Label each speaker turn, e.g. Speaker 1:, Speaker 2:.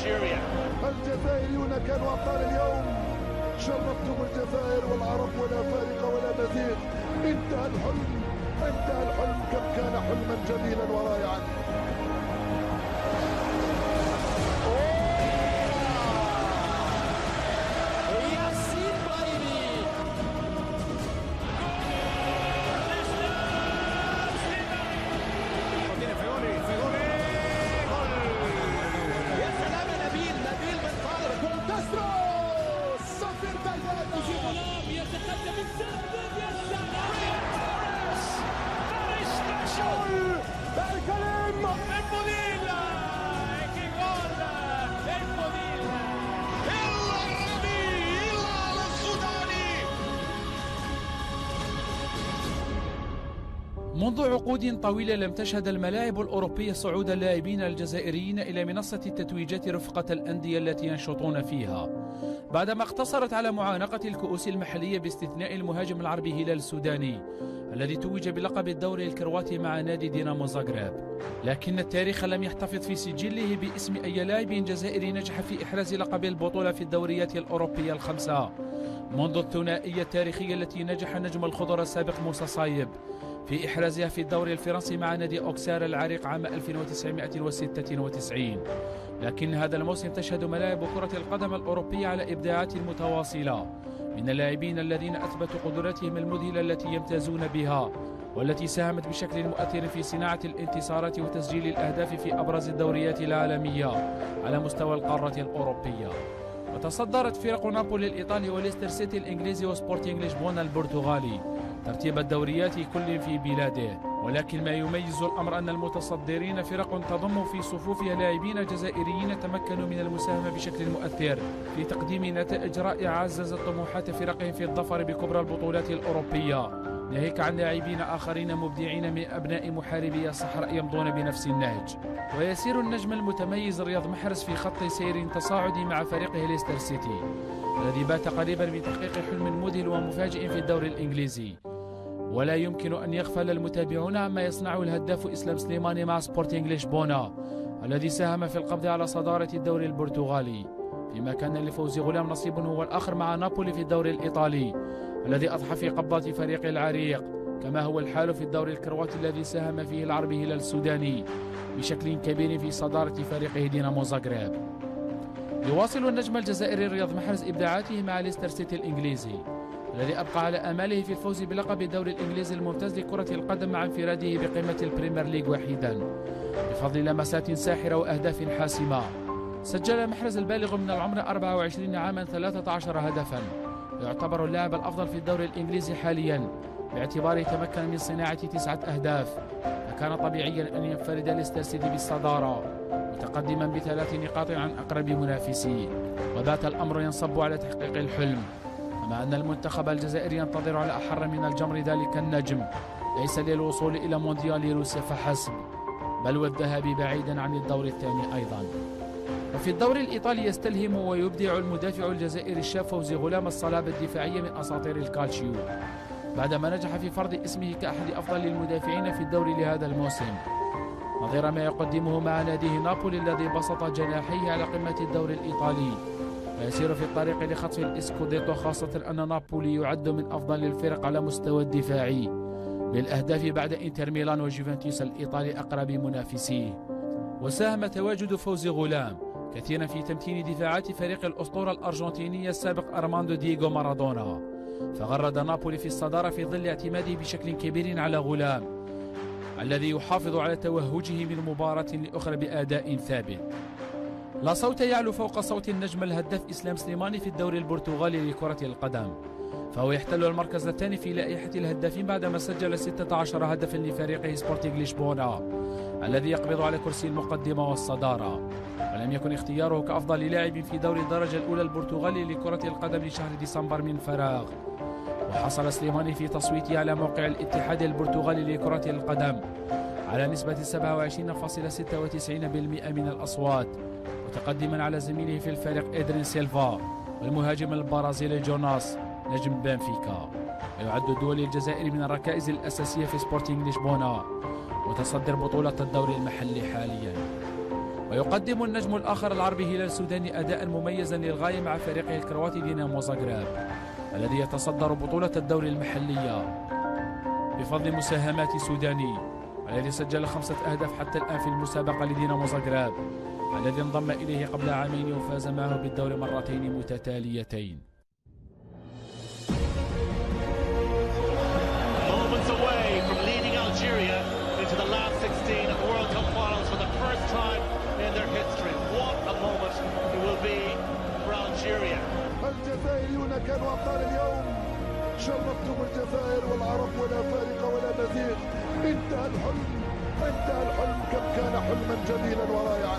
Speaker 1: الجزائريون كانوا أبطال اليوم، شرفتم الجزائر والعرب ولا فارق ولا مزيد. انتهى الحلم، انتهى الحلم، كم كان حلما جميلا ورائعا.
Speaker 2: منذ عقود طويلة لم تشهد الملاعب الأوروبية صعود اللاعبين الجزائريين إلى منصة التتويجات رفقة الأندية التي ينشطون فيها، بعدما اقتصرت على معانقة الكؤوس المحلية باستثناء المهاجم العربي هلال السوداني الذي توج بلقب الدوري الكرواتي مع نادي دينامو زاغريب. لكن التاريخ لم يحتفظ في سجله باسم أي لاعب جزائري نجح في إحراز لقب البطولة في الدوريات الأوروبية الخمسة منذ الثنائية التاريخية التي نجح نجم الخضر السابق موسى صايب في إحرازها في الدوري الفرنسي مع نادي أوكسار العريق عام 1996. لكن هذا الموسم تشهد ملاعب كرة القدم الأوروبية على إبداعات متواصلة من اللاعبين الذين أثبتوا قدراتهم المذهلة التي يمتازون بها، والتي ساهمت بشكل مؤثر في صناعة الانتصارات وتسجيل الأهداف في أبرز الدوريات العالمية على مستوى القارة الأوروبية. وتصدرت فرق نابولي الإيطالي وليستر سيتي الإنجليزي وسبورتينغ لشبونة البرتغالي ترتيب الدوريات كل في بلاده، ولكن ما يميز الأمر أن المتصدرين فرق تضم في صفوفها لاعبين جزائريين تمكنوا من المساهمة بشكل مؤثر في تقديم نتائج رائعة عززت طموحات فرقهم في الظفر بكبرى البطولات الأوروبية، ناهيك عن لاعبين آخرين مبدعين من أبناء محاربي الصحراء يمضون بنفس النهج. ويسير النجم المتميز رياض محرز في خط سير تصاعدي مع فريقه ليستر سيتي الذي بات قريبا من تحقيق حلم مذهل ومفاجئ في الدوري الإنجليزي. ولا يمكن أن يغفل المتابعون عما يصنعه الهداف إسلام سليماني مع سبورتينغ لشبونة الذي ساهم في القبض على صدارة الدوري البرتغالي، فيما كان لفوز غلام نصيب هو الآخر مع نابولي في الدوري الإيطالي الذي أضحى في قبضات فريق العريق، كما هو الحال في الدوري الكرواتي الذي ساهم فيه العربي هلال السوداني بشكل كبير في صدارة فريقه دينامو زاغريب. يواصل النجم الجزائري رياض محرز إبداعاته مع ليستر سيتي الإنجليزي الذي أبقى على آماله في الفوز بلقب الدوري الإنجليزي الممتاز لكرة القدم مع انفراده بقمة البريمير ليج وحيدا بفضل لمسات ساحرة وأهداف حاسمة. سجل محرز البالغ من العمر 24 عاما 13 هدفا، يعتبر اللاعب الأفضل في الدوري الإنجليزي حاليا باعتباره تمكن من صناعة 9 أهداف، فكان طبيعيا أن ينفرد ليستر سيتي بالصدارة متقدما ب3 نقاط عن أقرب منافسيه، وبات الأمر ينصب على تحقيق الحلم، كما أن المنتخب الجزائري ينتظر على أحر من الجمر ذلك النجم ليس للوصول إلى مونديال روسيا فحسب، بل والذهاب بعيدا عن الدور الثاني أيضا. وفي الدوري الإيطالي يستلهم ويبدع المدافع الجزائري الشاب فوزي غلام الصلابة الدفاعية من أساطير الكالتشيو بعدما نجح في فرض اسمه كأحد أفضل المدافعين في الدوري لهذا الموسم، نظير ما يقدمه مع ناديه نابولي الذي بسط جناحيه على قمة الدوري الإيطالي ويسير في الطريق لخطف الإسكوديتو، خاصة أن نابولي يعد من أفضل الفرق على مستوى الدفاعي بالأهداف بعد إنتر ميلان وجوفنتوس الإيطالي أقرب منافسيه. وساهم تواجد فوزي غلام كثيرا في تمكين دفاعات فريق الأسطورة الأرجنتينية السابق أرماندو دييغو مارادونا، فغرد نابولي في الصدارة في ظل اعتماده بشكل كبير على غلام الذي يحافظ على توهجه من مباراة لأخرى بأداء ثابت. لا صوت يعلو فوق صوت النجم الهداف إسلام سليماني في الدوري البرتغالي لكرة القدم، فهو يحتل المركز الثاني في لائحة الهدافين بعدما سجل 16 هدفا لفريقه سبورتينغ لشبونة الذي يقبض على كرسي المقدمة والصدارة، ولم يكن اختياره كأفضل لاعب في دوري الدرجة الأولى البرتغالي لكرة القدم لشهر ديسمبر من فراغ. وحصل سليماني في تصويته على موقع الاتحاد البرتغالي لكرة القدم على نسبة 27.96% من الأصوات، متقدما على زميله في الفريق إدرين سيلفا والمهاجم البرازيلي جوناس نجم بنفيكا. ويعد الدولي الجزائري من الركائز الأساسية في سبورتينغ لشبونة وتصدر بطولة الدوري المحلي حاليا. ويقدم النجم الآخر العربي هلال السوداني أداء مميزا للغاية مع فريقه الكرواتي دينامو زغراب الذي يتصدر بطولة الدوري المحلية بفضل مساهمات سوداني، الذي سجل 5 أهداف حتى الآن في المسابقة لدينامو زغراب الذي انضم إليه قبل عامين وفاز معه بالدوري مرتين متتاليتين.
Speaker 3: Moments away from leading Algeria into the last 16 of the World Cup finals for the first time in their history. What a moment it will be for Algeria.
Speaker 1: الجزائريون كانوا أبطال اليوم، شرفتم الجزائر والعرب ولا فارق ولا مزيد. انتهى الحلم، انتهى الحلم، كم كان حلما جميلا ورائعا.